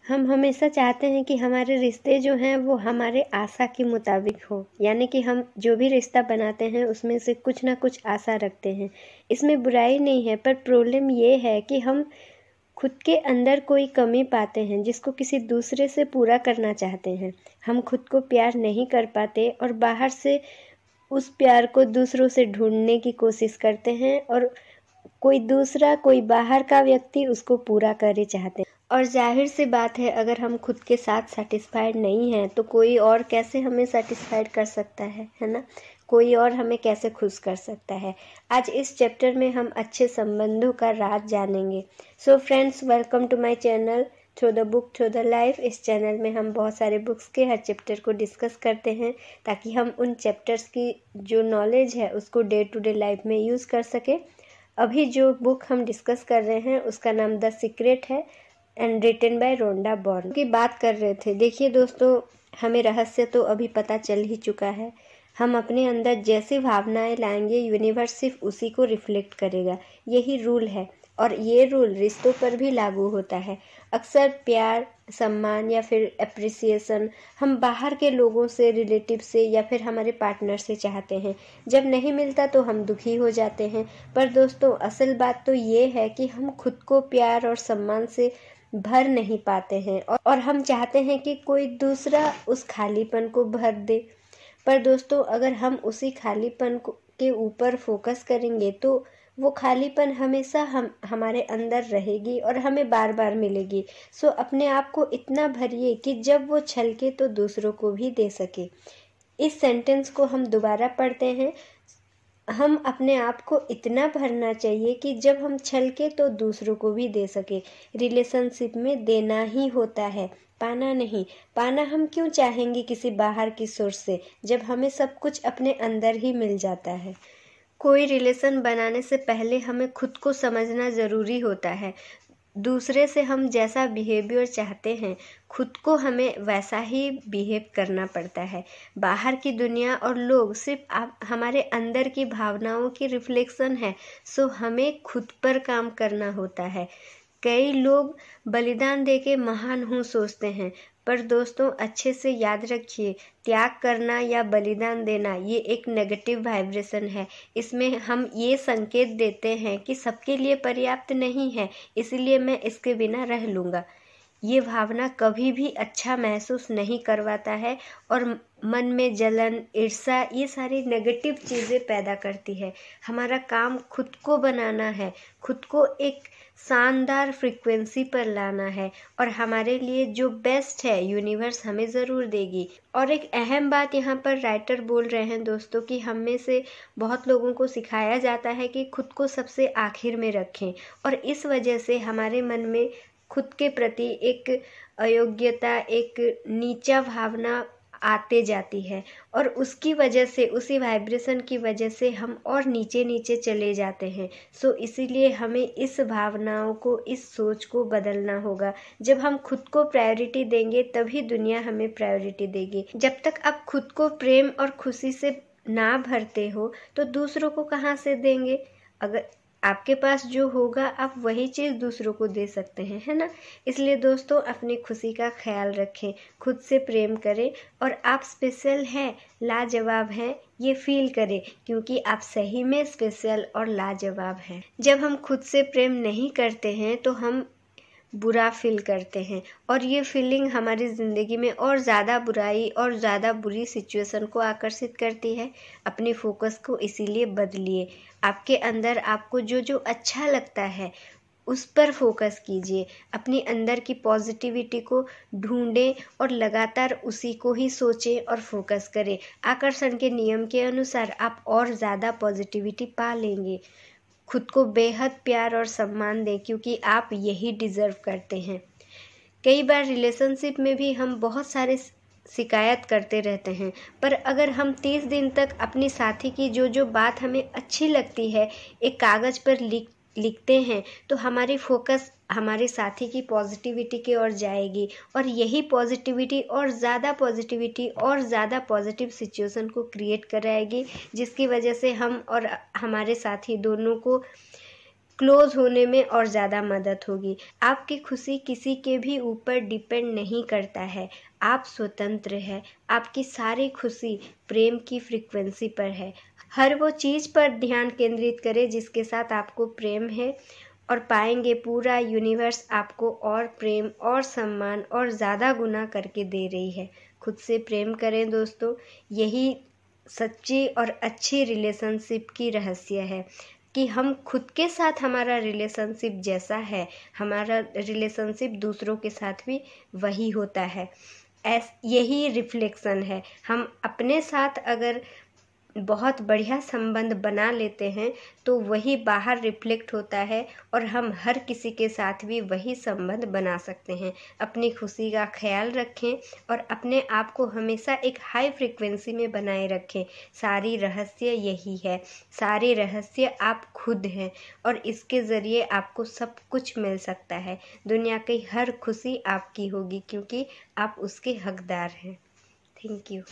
हम हमेशा चाहते हैं कि हमारे रिश्ते जो हैं वो हमारे आशा के मुताबिक हो, यानी कि हम जो भी रिश्ता बनाते हैं उसमें से कुछ ना कुछ आशा रखते हैं। इसमें बुराई नहीं है, पर प्रॉब्लम ये है कि हम खुद के अंदर कोई कमी पाते हैं जिसको किसी दूसरे से पूरा करना चाहते हैं। हम खुद को प्यार नहीं कर पाते और बाहर से उस प्यार को दूसरों से ढूंढने की कोशिश करते हैं और कोई बाहर का व्यक्ति उसको पूरा करे चाहते हैं। और जाहिर सी बात है, अगर हम खुद के साथ सेटिस्फाइड नहीं हैं तो कोई और कैसे हमें सेटिस्फाइड कर सकता है ना। कोई और हमें कैसे खुश कर सकता है। आज इस चैप्टर में हम अच्छे संबंधों का राज जानेंगे। So friends, welcome to my channel through the book through the life. इस चैनल में हम बहुत सारे बुक्स के हर चैप्टर को डिस्कस करते हैं ताकि हम उन चैप्टर्स की जो नॉलेज है उसको डे टू डे लाइफ में यूज़ कर सकें। अभी जो बुक हम डिस्कस कर रहे हैं उसका नाम द सीक्रेट है and written by Rhonda Byrne की बात कर रहे थे। देखिए दोस्तों, हमें रहस्य तो अभी पता चल ही चुका है। हम अपने अंदर जैसी भावनाएं लाएंगे, यूनिवर्स सिर्फ उसी को रिफ्लेक्ट करेगा। यही रूल है और ये रूल रिश्तों पर भी लागू होता है। अक्सर प्यार, सम्मान या फिर अप्रिसिएशन हम बाहर के लोगों से, रिलेटिव से या फिर हमारे पार्टनर से चाहते हैं। जब नहीं मिलता तो हम दुखी हो जाते हैं। पर दोस्तों, असल बात तो ये है कि हम खुद को प्यार और सम्मान से भर नहीं पाते हैं और हम चाहते हैं कि कोई दूसरा उस खालीपन को भर दे। पर दोस्तों, अगर हम उसी खालीपन के ऊपर फोकस करेंगे तो वो खालीपन हमेशा हमारे अंदर रहेगी और हमें बार बार मिलेगी। सो अपने आप को इतना भरिए कि जब वो छलके तो दूसरों को भी दे सके। इस सेंटेंस को हम दोबारा पढ़ते हैं। हम अपने आप को इतना भरना चाहिए कि जब हम छलके तो दूसरों को भी दे सके। रिलेशनशिप में देना ही होता है, पाना नहीं। पाना हम क्यों चाहेंगे किसी बाहर की सोर्स से, जब हमें सब कुछ अपने अंदर ही मिल जाता है। कोई रिलेशन बनाने से पहले हमें खुद को समझना ज़रूरी होता है। दूसरे से हम जैसा बिहेवियर चाहते हैं, खुद को हमें वैसा ही बिहेव करना पड़ता है। बाहर की दुनिया और लोग सिर्फ हमारे अंदर की भावनाओं की रिफ्लेक्शन है। सो हमें खुद पर काम करना होता है। कई लोग बलिदान देके महान हूँ सोचते हैं, पर दोस्तों अच्छे से याद रखिए, त्याग करना या बलिदान देना ये एक नेगेटिव वाइब्रेशन है। इसमें हम ये संकेत देते हैं कि सबके लिए पर्याप्त नहीं है, इसलिए मैं इसके बिना रह लूँगा। ये भावना कभी भी अच्छा महसूस नहीं करवाता है और मन में जलन, ईर्ष्या, ये सारी नेगेटिव चीज़ें पैदा करती है। हमारा काम खुद को बनाना है, खुद को एक शानदार फ्रीक्वेंसी पर लाना है और हमारे लिए जो बेस्ट है यूनिवर्स हमें ज़रूर देगी। और एक अहम बात यहाँ पर राइटर बोल रहे हैं दोस्तों कि हम में से बहुत लोगों को सिखाया जाता है कि खुद को सबसे आखिर में रखें और इस वजह से हमारे मन में खुद के प्रति एक अयोग्यता, एक नीचा भावना आते जाती है और उसकी वजह से, उसी वाइब्रेशन की वजह से हम और नीचे नीचे चले जाते हैं। सो इसीलिए हमें इस भावनाओं को, इस सोच को बदलना होगा। जब हम खुद को प्रायोरिटी देंगे तभी दुनिया हमें प्रायोरिटी देगी। जब तक आप खुद को प्रेम और खुशी से ना भरते हो तो दूसरों को कहाँ से देंगे। अगर आपके पास जो होगा आप वही चीज़ दूसरों को दे सकते हैं, है ना। इसलिए दोस्तों, अपनी खुशी का ख्याल रखें, खुद से प्रेम करें और आप स्पेशल हैं, लाजवाब हैं, ये फील करें, क्योंकि आप सही में स्पेशल और लाजवाब हैं। जब हम खुद से प्रेम नहीं करते हैं तो हम बुरा फील करते हैं और ये फीलिंग हमारी ज़िंदगी में और ज़्यादा बुराई और ज़्यादा बुरी सिचुएशन को आकर्षित करती है। अपने फोकस को इसीलिए बदलिए। आपके अंदर आपको जो जो अच्छा लगता है उस पर फोकस कीजिए। अपनी अंदर की पॉजिटिविटी को ढूंढें और लगातार उसी को ही सोचें और फोकस करें। आकर्षण के नियम के अनुसार आप और ज़्यादा पॉजिटिविटी पा लेंगे। खुद को बेहद प्यार और सम्मान दें, क्योंकि आप यही डिज़र्व करते हैं। कई बार रिलेशनशिप में भी हम बहुत सारे शिकायत करते रहते हैं, पर अगर हम 30 दिन तक अपनी साथी की जो जो बात हमें अच्छी लगती है एक कागज़ पर लिखते हैं तो हमारी फोकस हमारे साथी की पॉजिटिविटी की ओर जाएगी और यही पॉजिटिविटी और ज़्यादा पॉजिटिविटी और ज़्यादा पॉजिटिव सिचुएशन को क्रिएट कराएगी, जिसकी वजह से हम और हमारे साथी दोनों को क्लोज होने में और ज़्यादा मदद होगी। आपकी खुशी किसी के भी ऊपर डिपेंड नहीं करता है, आप स्वतंत्र हैं। आपकी सारी खुशी प्रेम की फ्रीक्वेंसी पर है। हर वो चीज़ पर ध्यान केंद्रित करें जिसके साथ आपको प्रेम है, और पाएंगे पूरा यूनिवर्स आपको और प्रेम और सम्मान और ज़्यादा गुना करके दे रही है। खुद से प्रेम करें दोस्तों, यही सच्ची और अच्छी रिलेशनशिप की रहस्य है कि हम खुद के साथ हमारा रिलेशनशिप जैसा है, हमारा रिलेशनशिप दूसरों के साथ भी वही होता है। यही रिफ्लेक्शन है। हम अपने साथ अगर बहुत बढ़िया संबंध बना लेते हैं तो वही बाहर रिफ्लेक्ट होता है, और हम हर किसी के साथ भी वही संबंध बना सकते हैं। अपनी खुशी का ख्याल रखें और अपने आप को हमेशा एक हाई फ्रिक्वेंसी में बनाए रखें। सारी रहस्य यही है, सारे रहस्य आप खुद हैं, और इसके ज़रिए आपको सब कुछ मिल सकता है। दुनिया की हर खुशी आपकी होगी क्योंकि आप उसके हकदार हैं। Thank you.